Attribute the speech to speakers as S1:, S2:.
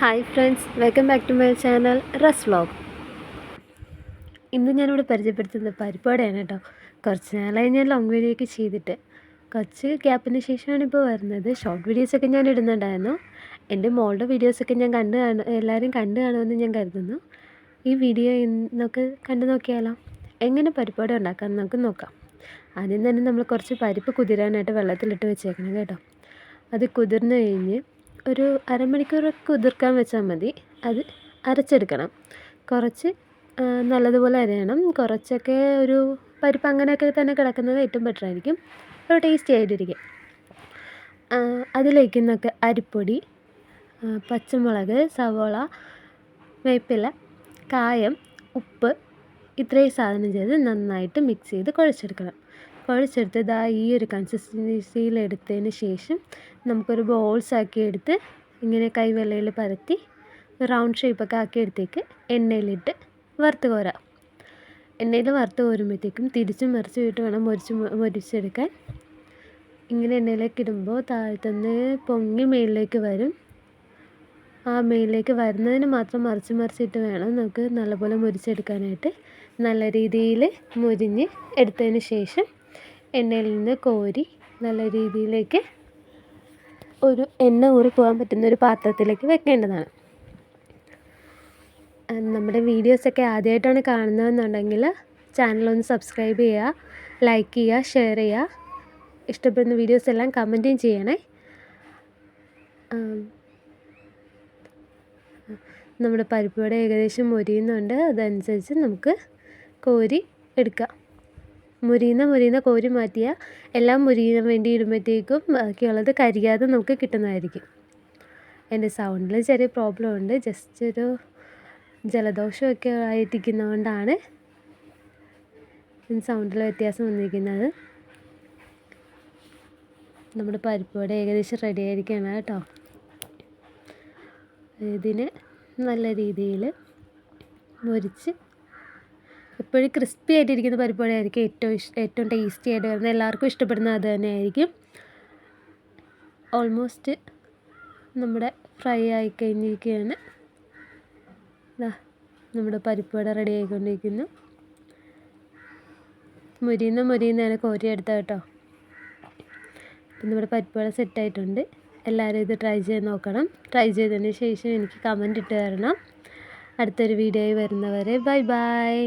S1: Hi friends, welcome back to my channel Ras vlog. ഇന്ന് ഞാനിവിടെ പരിചയപ്പെടുത്തുന്നത് പരിപ്പുവടയാണ് കേട്ടോ. കുറച്ച് നാളായി ഞാൻ ലോങ് വീഡിയോ ഒക്കെ ചെയ്തിട്ട് കുറച്ച് ഗ്യാപ്പിന് ശേഷമാണ് ഇപ്പോൾ വരുന്നത്. ഷോർട്ട് വീഡിയോസൊക്കെ ഞാൻ ഇടുന്നുണ്ടായിരുന്നു. എൻ്റെ മോളുടെ വീഡിയോസൊക്കെ ഞാൻ എല്ലാവരും കണ്ടു കാണുമെന്ന് ഞാൻ കരുതുന്നു. ഈ വീഡിയോ നമുക്ക് കണ്ടു നോക്കിയാലോ. എങ്ങനെ പരിപ്പുവട ഉണ്ടാക്കാമെന്ന് നമുക്ക് നോക്കാം. ആദ്യം തന്നെ നമ്മൾ കുറച്ച് പരിപ്പ് കുതിരാനായിട്ട് വെള്ളത്തിലിട്ട് വെച്ചേക്കണം കേട്ടോ. അത് കുതിർന്ന് കഴിഞ്ഞ് ഒരു അരമണിക്കൂർ കുതിർക്കാൻ വെച്ചാൽ മതി. അത് അരച്ചെടുക്കണം. കുറച്ച് നല്ലതുപോലെ അരയണം. കുറച്ചൊക്കെ ഒരു പരിപ്പ് അങ്ങനെയൊക്കെ തന്നെ കിടക്കുന്നത് ഏറ്റവും ബെറ്ററായിരിക്കും, ഒരു ടേസ്റ്റി ആയിട്ടിരിക്കും. അതിലേക്ക് നിന്നൊക്കെ അരിപ്പൊടി, പച്ചമുളക്, സവോള, വേപ്പില, കായം, ഉപ്പ്, ഇത്രയും സാധനം ചെയ്ത് നന്നായിട്ട് മിക്സ് ചെയ്ത് കുഴച്ചെടുക്കണം. കുഴച്ചെടുത്ത് ഈ ഒരു കൺസിസ്റ്റൻസിയിലെടുത്തതിന് ശേഷം നമുക്കൊരു ബോൾസാക്കി എടുത്ത് ഇങ്ങനെ കൈവെള്ളയിൽ പരത്തി റൗണ്ട് ഷേപ്പൊക്കെ ആക്കിയെടുത്തേക്ക് എണ്ണയിലിട്ട് വറുത്ത് കോരാം. എണ്ണയിൽ വറുത്ത് കോരുമ്പോഴത്തേക്കും തിരിച്ചും മറിച്ചും ഇട്ട് വേണം മൊരിച്ചെടുക്കാൻ. ഇങ്ങനെ എണ്ണയിലേക്ക് ഇടുമ്പോൾ താഴത്തുനിന്ന് പൊങ്ങി മേളിലേക്ക് വരും. ആ മേളിലേക്ക് വരുന്നതിന് മാത്രം മറിച്ചിട്ട് വേണം നമുക്ക് നല്ലപോലെ മൊരിച്ചെടുക്കാനായിട്ട്. നല്ല രീതിയിൽ മൊരിഞ്ഞ് എടുത്തതിന് ശേഷം എണ്ണയിൽ നിന്ന് കോരി നല്ല രീതിയിലേക്ക് ഒരു എണ്ണ ഊറി പോകാൻ പറ്റുന്നൊരു പാത്രത്തിലേക്ക് വെക്കേണ്ടതാണ്. നമ്മുടെ വീഡിയോസൊക്കെ ആദ്യമായിട്ടാണ് കാണുന്നതെന്നുണ്ടെങ്കിൽ ചാനലൊന്ന് സബ്സ്ക്രൈബ് ചെയ്യുക, ലൈക്ക് ചെയ്യുക, ഷെയർ ചെയ്യുക. ഇഷ്ടപ്പെടുന്ന വീഡിയോസ് എല്ലാം കമൻറ്റും ചെയ്യണേ. നമ്മുടെ പരിപ്പുവട ഏകദേശം മൊരിയുന്നുണ്ട്. അതനുസരിച്ച് നമുക്ക് കോരി എടുക്കാം. മുരിയുന്ന കോരി മാറ്റിയാൽ എല്ലാം മുരിയാൻ വേണ്ടി ഇടുമ്പോഴത്തേക്കും ബാക്കിയുള്ളത് കരിയാതെ നമുക്ക് കിട്ടുന്നതായിരിക്കും. എൻ്റെ സൗണ്ടിൽ ചെറിയ പ്രോബ്ലം ഉണ്ട്. ജസ്റ്റ് ഒരു ജലദോഷമൊക്കെ ആയിരിക്കുന്നതുകൊണ്ടാണ് സൗണ്ടിൽ വ്യത്യാസം വന്നിരിക്കുന്നത്. നമ്മുടെ പരിപ്പുവട ഏകദേശം റെഡി ആയിരിക്കുകയാണ് കേട്ടോ. ഇതിന് നല്ല രീതിയിൽ മൊരിച്ച് എപ്പോഴും ക്രിസ്പി ആയിട്ടിരിക്കുന്ന പരിപ്പുവടയായിരിക്കും ഏറ്റവും ടേസ്റ്റി ആയിട്ട് വരുന്നത്. എല്ലാവർക്കും ഇഷ്ടപ്പെടുന്നത് അത് തന്നെയായിരിക്കും. ഓൾമോസ്റ്റ് നമ്മുടെ ഫ്രൈ ആയിക്കഴിഞ്ഞിരിക്കുകയാണ്. നമ്മുടെ പരിപ്പുവട റെഡി ആയിക്കൊണ്ടിരിക്കുന്നു. മുരിയുന്നതാണ് കോരിയെടുത്ത കേട്ടോ. അപ്പം നമ്മുടെ പരിപ്പുവട സെറ്റായിട്ടുണ്ട്. എല്ലാവരും ഇത് ട്രൈ ചെയ്ത് നോക്കണം. ട്രൈ ചെയ്തതിന് ശേഷം എനിക്ക് കമൻറ്റ് ഇട്ട് തരണം. അടുത്തൊരു വീഡിയോയിൽ വരുന്നവരെ ബൈ ബൈ.